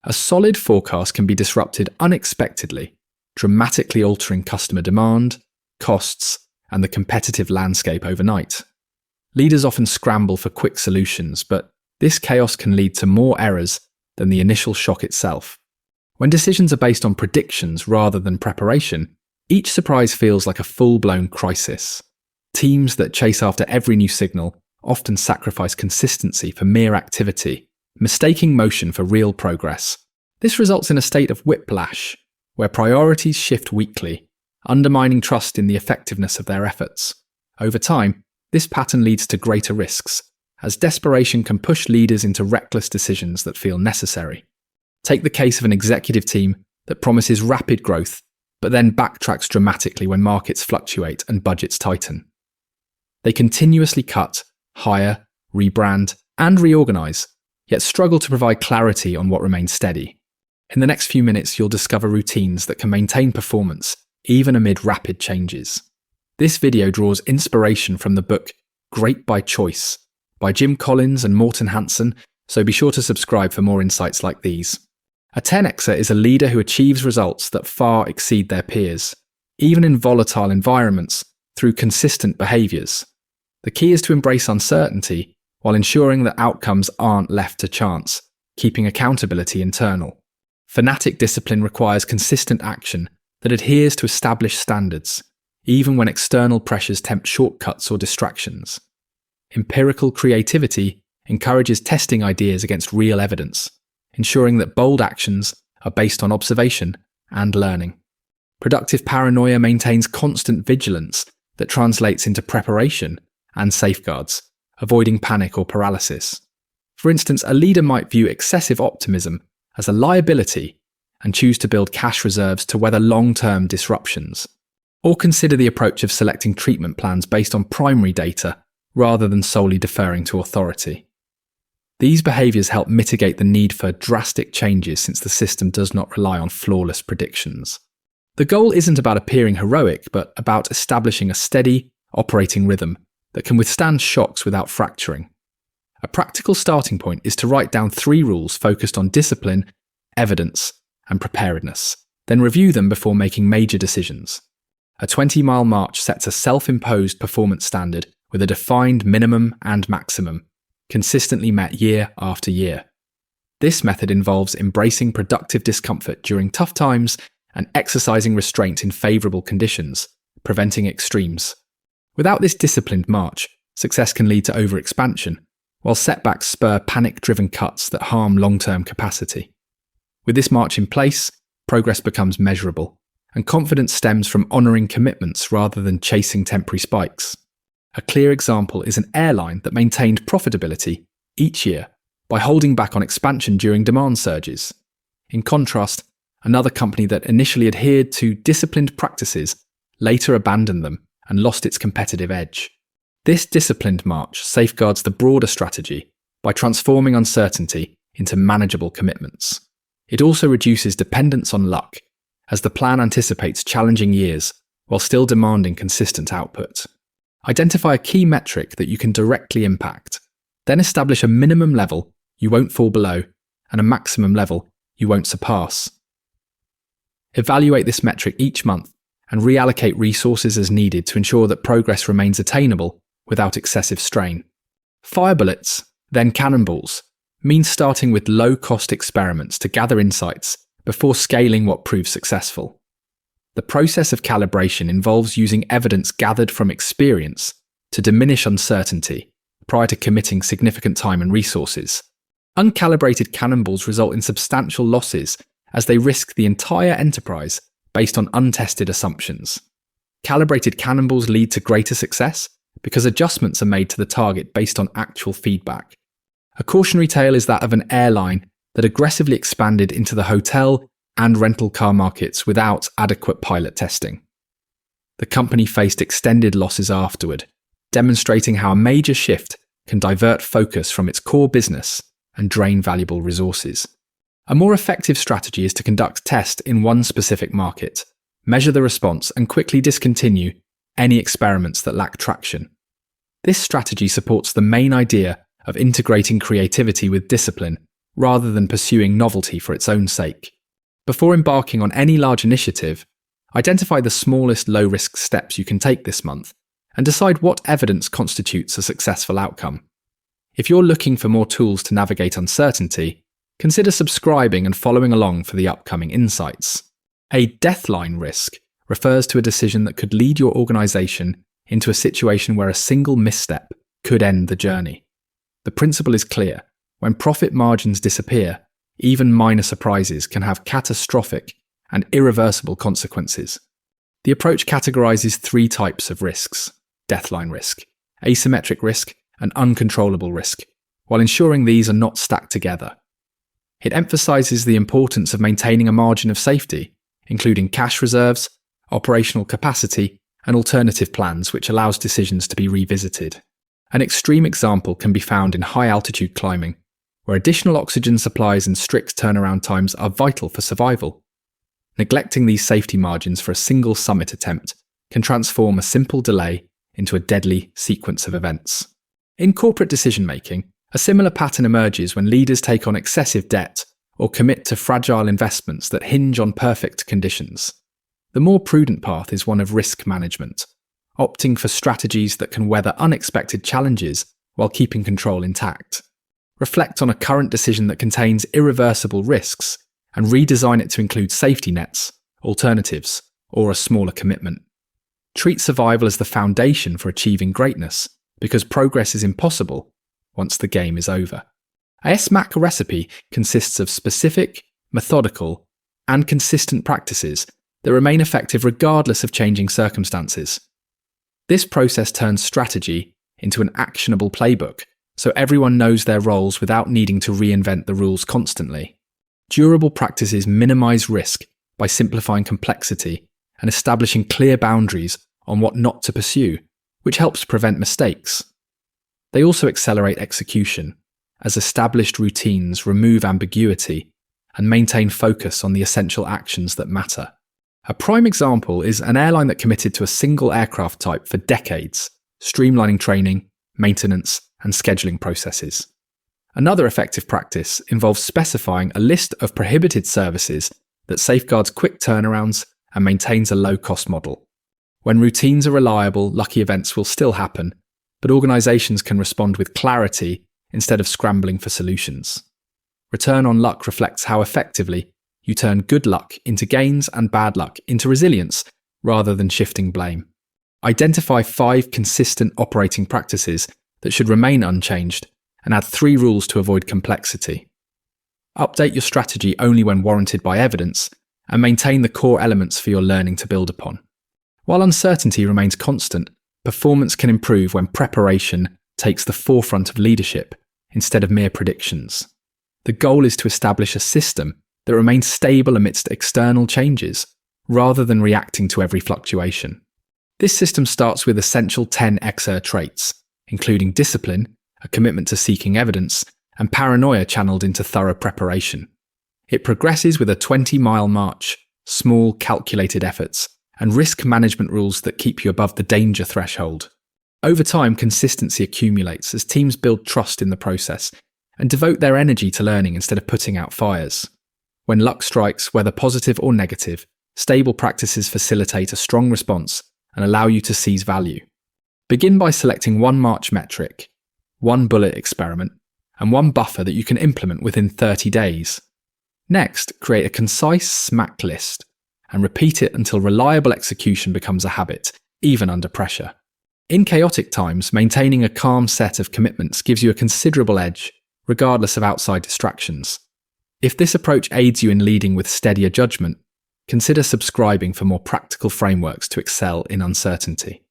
A solid forecast can be disrupted unexpectedly, dramatically altering customer demand, costs, and the competitive landscape overnight. Leaders often scramble for quick solutions, but this chaos can lead to more errors than the initial shock itself. When decisions are based on predictions rather than preparation, each surprise feels like a full-blown crisis. Teams that chase after every new signal often sacrifice consistency for mere activity, mistaking motion for real progress. This results in a state of whiplash, where priorities shift weakly, undermining trust in the effectiveness of their efforts. Over time, this pattern leads to greater risks, as desperation can push leaders into reckless decisions that feel necessary. Take the case of an executive team that promises rapid growth, but then backtracks dramatically when markets fluctuate and budgets tighten. They continuously cut, hire, rebrand, and reorganize, yet struggle to provide clarity on what remains steady. In the next few minutes, you'll discover routines that can maintain performance, even amid rapid changes. This video draws inspiration from the book Great by Choice by Jim Collins and Morten Hansen, so be sure to subscribe for more insights like these. A 10xer is a leader who achieves results that far exceed their peers, even in volatile environments, through consistent behaviours. The key is to embrace uncertainty while ensuring that outcomes aren't left to chance, keeping accountability internal. Fanatic discipline requires consistent action that adheres to established standards, even when external pressures tempt shortcuts or distractions. Empirical creativity encourages testing ideas against real evidence, ensuring that bold actions are based on observation and learning. Productive paranoia maintains constant vigilance that translates into preparation and safeguards, avoiding panic or paralysis. For instance, a leader might view excessive optimism as a liability and choose to build cash reserves to weather long-term disruptions, or consider the approach of selecting treatment plans based on primary data rather than solely deferring to authority. These behaviours help mitigate the need for drastic changes since the system does not rely on flawless predictions. The goal isn't about appearing heroic, but about establishing a steady, operating rhythm that can withstand shocks without fracturing. A practical starting point is to write down 3 rules focused on discipline, evidence, and preparedness, then review them before making major decisions. A 20-mile march sets a self-imposed performance standard with a defined minimum and maximum, consistently met year after year. This method involves embracing productive discomfort during tough times and exercising restraint in favourable conditions, preventing extremes. Without this disciplined march, success can lead to overexpansion, while setbacks spur panic-driven cuts that harm long-term capacity. With this march in place, progress becomes measurable, and confidence stems from honouring commitments rather than chasing temporary spikes. A clear example is an airline that maintained profitability each year by holding back on expansion during demand surges. In contrast, another company that initially adhered to disciplined practices later abandoned them and lost its competitive edge. This disciplined march safeguards the broader strategy by transforming uncertainty into manageable commitments. It also reduces dependence on luck, as the plan anticipates challenging years while still demanding consistent output. Identify a key metric that you can directly impact, then establish a minimum level you won't fall below and a maximum level you won't surpass. Evaluate this metric each month and reallocate resources as needed to ensure that progress remains attainable without excessive strain. Fire bullets, then cannonballs, means starting with low-cost experiments to gather insights before scaling what proves successful. The process of calibration involves using evidence gathered from experience to diminish uncertainty prior to committing significant time and resources. Uncalibrated cannonballs result in substantial losses as they risk the entire enterprise based on untested assumptions. Calibrated cannonballs lead to greater success because adjustments are made to the target based on actual feedback. A cautionary tale is that of an airline that aggressively expanded into the hotel and rental car markets without adequate pilot testing. The company faced extended losses afterward, demonstrating how a major shift can divert focus from its core business and drain valuable resources. A more effective strategy is to conduct tests in one specific market, measure the response, and quickly discontinue any experiments that lack traction. This strategy supports the main idea of integrating creativity with discipline rather than pursuing novelty for its own sake. Before embarking on any large initiative, identify the smallest low-risk steps you can take this month and decide what evidence constitutes a successful outcome. If you're looking for more tools to navigate uncertainty, consider subscribing and following along for the upcoming insights. A deathline risk refers to a decision that could lead your organization into a situation where a single misstep could end the journey. The principle is clear. When profit margins disappear, even minor surprises can have catastrophic and irreversible consequences. The approach categorizes 3 types of risks: deathline risk, asymmetric risk, and uncontrollable risk, while ensuring these are not stacked together. It emphasizes the importance of maintaining a margin of safety, including cash reserves, operational capacity, and alternative plans, which allows decisions to be revisited. An extreme example can be found in high-altitude climbing, where additional oxygen supplies and strict turnaround times are vital for survival. Neglecting these safety margins for a single summit attempt can transform a simple delay into a deadly sequence of events. In corporate decision-making, a similar pattern emerges when leaders take on excessive debt or commit to fragile investments that hinge on perfect conditions. The more prudent path is one of risk management, opting for strategies that can weather unexpected challenges while keeping control intact. Reflect on a current decision that contains irreversible risks and redesign it to include safety nets, alternatives, or a smaller commitment. Treat survival as the foundation for achieving greatness, because progress is impossible once the game is over. A SMaC recipe consists of specific, methodical, and consistent practices that remain effective regardless of changing circumstances. This process turns strategy into an actionable playbook, so everyone knows their roles without needing to reinvent the rules constantly. Durable practices minimize risk by simplifying complexity and establishing clear boundaries on what not to pursue, which helps prevent mistakes. They also accelerate execution, as established routines remove ambiguity and maintain focus on the essential actions that matter. A prime example is an airline that committed to a single aircraft type for decades, streamlining training, maintenance, and scheduling processes. Another effective practice involves specifying a list of prohibited services that safeguards quick turnarounds and maintains a low-cost model. When routines are reliable, lucky events will still happen, but organizations can respond with clarity instead of scrambling for solutions. Return on luck reflects how effectively you turn good luck into gains and bad luck into resilience rather than shifting blame. Identify 5 consistent operating practices that should remain unchanged and add 3 rules to avoid complexity. Update your strategy only when warranted by evidence and maintain the core elements for your learning to build upon. While uncertainty remains constant, performance can improve when preparation takes the forefront of leadership instead of mere predictions. The goal is to establish a system that remains stable amidst external changes, rather than reacting to every fluctuation. This system starts with essential 10 XR traits, including discipline, a commitment to seeking evidence, and paranoia channeled into thorough preparation. It progresses with a 20-mile march, small calculated efforts, and risk management rules that keep you above the danger threshold. Over time, consistency accumulates as teams build trust in the process and devote their energy to learning instead of putting out fires. When luck strikes, whether positive or negative, stable practices facilitate a strong response and allow you to seize value. Begin by selecting 1 March metric, 1 bullet experiment, and 1 buffer that you can implement within 30 days. Next, create a concise SMaC list and repeat it until reliable execution becomes a habit, even under pressure. In chaotic times, maintaining a calm set of commitments gives you a considerable edge, regardless of outside distractions. If this approach aids you in leading with steadier judgment, consider subscribing for more practical frameworks to excel in uncertainty.